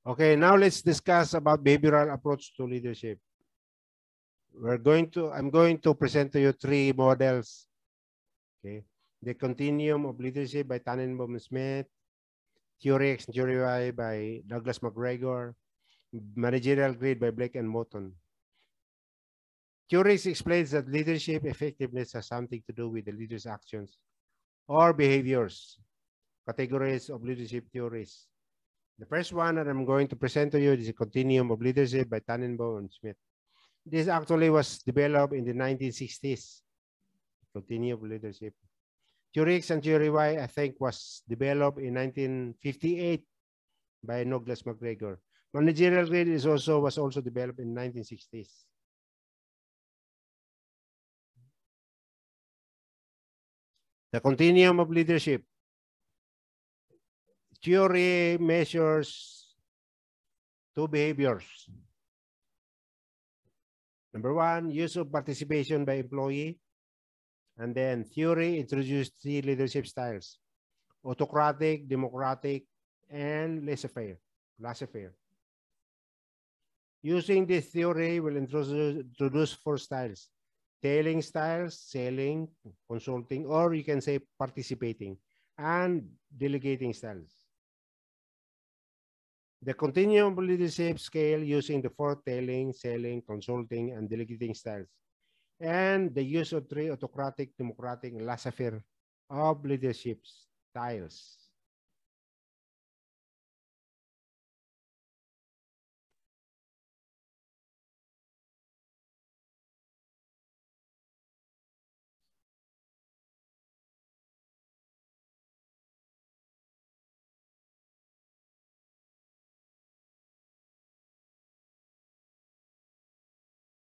Okay, now let's discuss about behavioral approach to leadership. I'm going to present to you three models. Okay, the Continuum of Leadership by Tannenbaum and Smith, Theory X and Theory Y by Douglas McGregor, Managerial Grid by Blake and Moton. Theory X explains that leadership effectiveness has something to do with the leader's actions or behaviors. Categories of leadership theories. The first one that I'm going to present to you is the Continuum of Leadership by Tannenbaum and Smith. This actually was developed in the 1960s. Continuum of Leadership. Theory X and Theory Y, I think, was developed in 1958 by Douglas McGregor. Managerial Grid was also developed in 1960s. The Continuum of Leadership. Theory measures two behaviors. Number one, use of participation by employee. And then theory introduced three leadership styles: autocratic, democratic, and laissez-faire. Using this theory, we'll introduce four styles: tailing styles, selling, consulting, or you can say participating, and delegating styles. The Continuum leadership scale using the four tailing, selling, consulting, and delegating styles, and the use of three autocratic, democratic, and laissez-faire of leadership styles.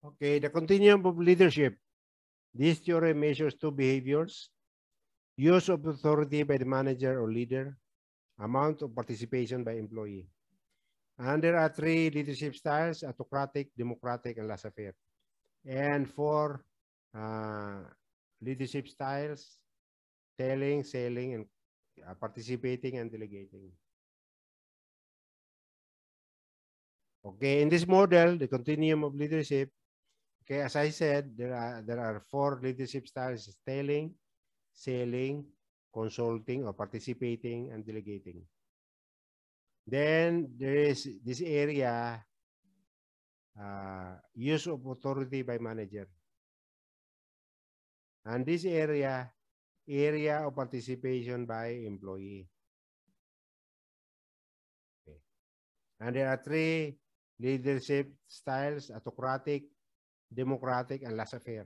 Okay, the Continuum of leadership. This theory measures two behaviors: use of authority by the manager or leader, amount of participation by employee. And there are three leadership styles: autocratic, democratic, and laissez-faire. And four leadership styles: tailing, selling, and participating and delegating. Okay, in this model, the Continuum of leadership, okay, as I said, there are four leadership styles: tailing, selling, consulting or participating, and delegating. Then there is this area, use of authority by manager. And this area of participation by employee. Okay. And there are three leadership styles: autocratic, democratic, and laissez-faire.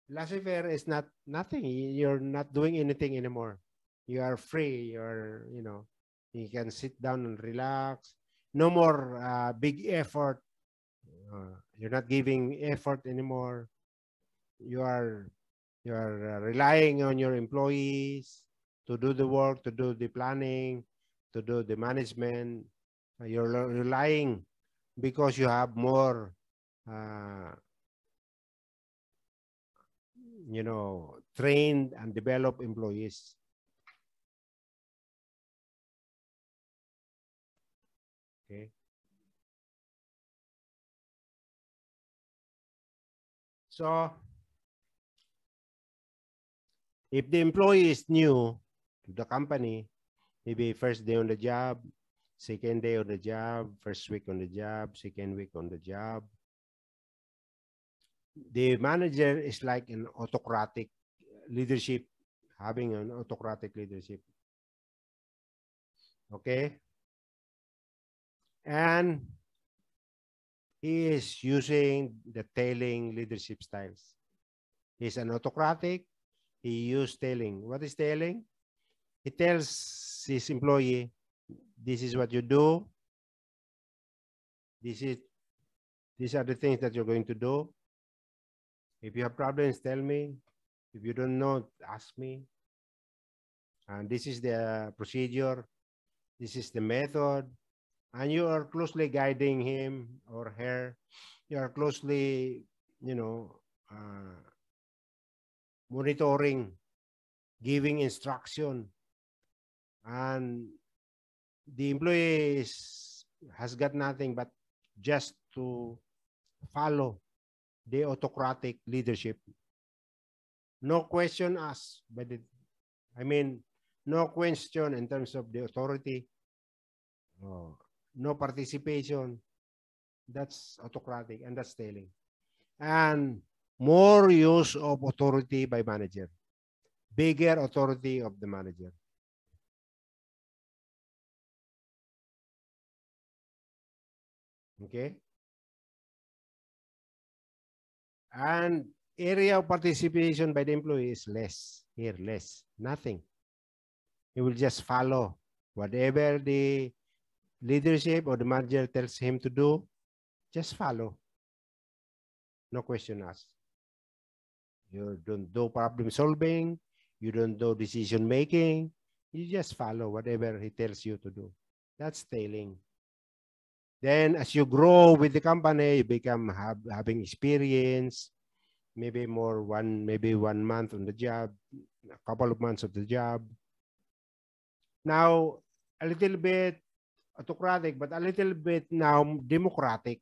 Laissez-faire is nothing. You're not doing anything anymore. You are free. You can sit down and relax. No more big effort. You're not giving effort anymore. You are relying on your employees to do the work, to do the planning, to do the management. You're relying because you have more trained and developed employees. Okay. So, if the employee is new to the company, maybe first day on the job, second day on the job, first week on the job, second week on the job, the manager is like an autocratic leadership, having an autocratic leadership. Okay. And he is using the tailing leadership styles. He's an autocratic. He used tailing. What is tailing? He tells his employee, this is what you do. These are the things that you're going to do. If you have problems, tell me. If you don't know, ask me. And this is the procedure. This is the method. And you are closely guiding him or her. You are closely, monitoring, giving instruction, and the employee has got nothing but just to follow the autocratic leadership. No question asked by the, I mean, no question in terms of the authority. Oh, no participation. That's autocratic and that's stealing. And more use of authority by manager. Bigger authority of the manager. Okay? And area of participation by the employee is less. Here, less. Nothing. He will just follow whatever the leadership or the manager tells him to do. Just follow. No question asked. You don't do problem solving. You don't do decision making. You just follow whatever he tells you to do. That's tailing. Then as you grow with the company, you become having experience, maybe maybe 1 month on the job, a couple of months of the job. Now, a little bit autocratic, but a little bit now democratic.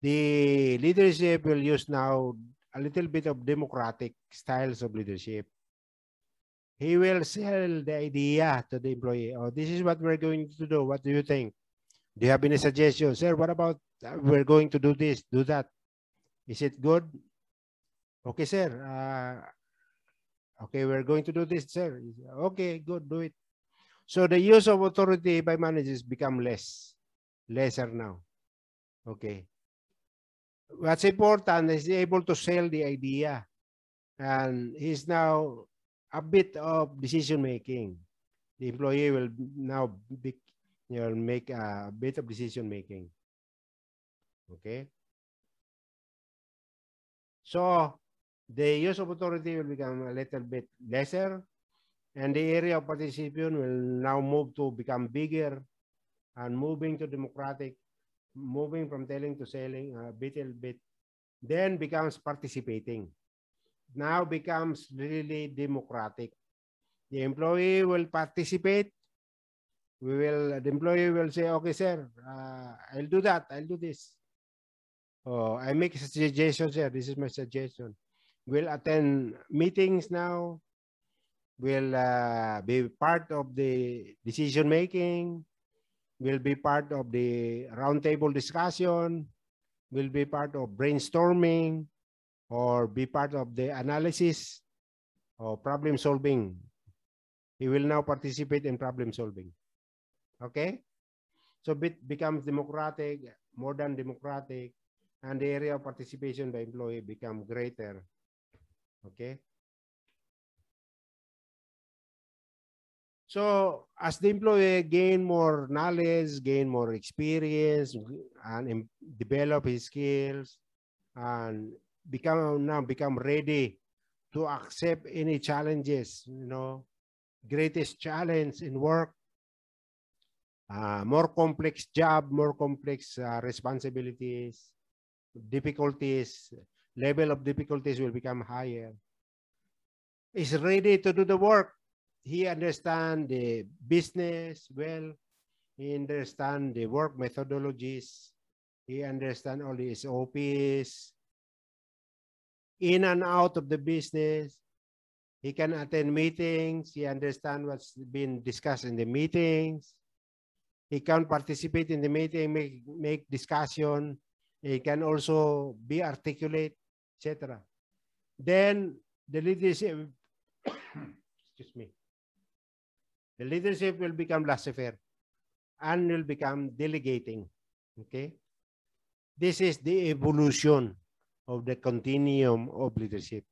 The leadership will use now a little bit of democratic styles of leadership. He will sell the idea to the employee. Oh, this is what we're going to do. What do you think? Do you have any suggestions? Sir, what about we're going to do this, do that? Is it good? Okay, sir. Okay, we're going to do this, sir. Okay, good, do it. So the use of authority by managers become lesser now. Okay. What's important is able to sell the idea. And he's now a bit of decision making. The employee will now make a bit of decision making. Okay. So the use of authority will become a little bit lesser, and the area of participation will now move to become bigger and moving to democratic, moving from telling to selling a little bit, then becomes participating. Now becomes really democratic. The employee will participate. The employee will say, okay, sir, I'll do that. I'll do this. Oh, I make a suggestion, sir. This is my suggestion. We'll attend meetings now. We'll be part of the decision making. We'll be part of the roundtable discussion. We'll be part of brainstorming or be part of the analysis or problem solving. He will now participate in problem solving. Okay? So it becomes democratic, more than democratic, and the area of participation by employee become greater. Okay? So as the employee gain more knowledge, gain more experience, and develop his skills, and become ready to accept any challenges, greatest challenge in work, more complex job, more complex responsibilities, difficulties, level of difficulties will become higher. Is ready to do the work. He understands the business well. He understands the work methodologies. He understands all the SOPs. In and out of the business. He can attend meetings. He understands what's been discussed in the meetings. He can participate in the meeting, make discussion. He can also be articulate, etc. Then the leadership, excuse me, the leadership will become laissez-faire and will become delegating. Okay? This is the evolution of the continuum of leadership,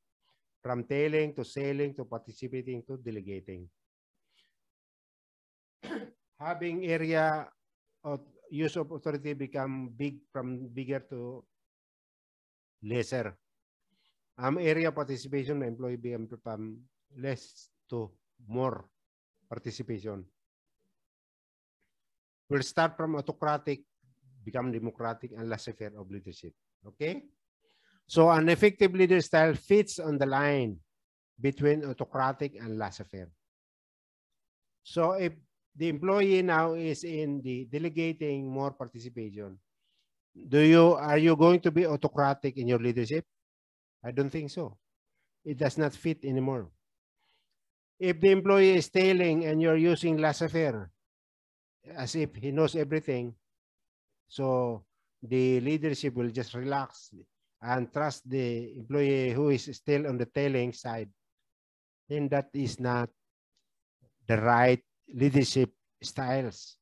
from tailing to selling to participating to delegating. Having area of use of authority become from bigger to lesser. Area participation, employee become from less to more participation. We'll start from autocratic, become democratic, and laissez-faire of leadership. Okay? So an effective leader style fits on the line between autocratic and laissez-faire. So if the employee now is in the delegating more participation. Are you going to be autocratic in your leadership? I don't think so. It does not fit anymore. If the employee is tailing and you're using laissez-faire as if he knows everything, so the leadership will just relax and trust the employee who is still on the tailing side, then that is not the right leadership styles.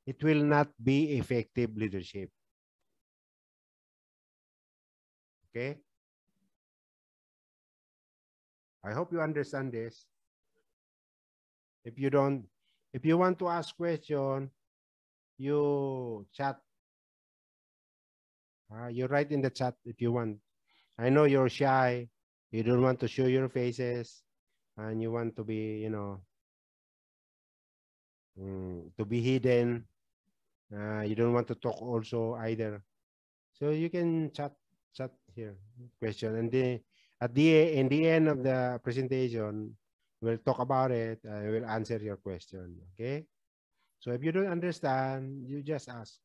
It will not be effective leadership. Okay? I hope you understand this. If you don't, if you want to ask question, you chat. You write in the chat if you want. I know you're shy. You don't want to show your faces, and you want to be, to be hidden. You don't want to talk also either. So you can chat here question, and at the in the end of the presentation, we'll talk about it. I will answer your question. Okay. So if you don't understand, you just ask.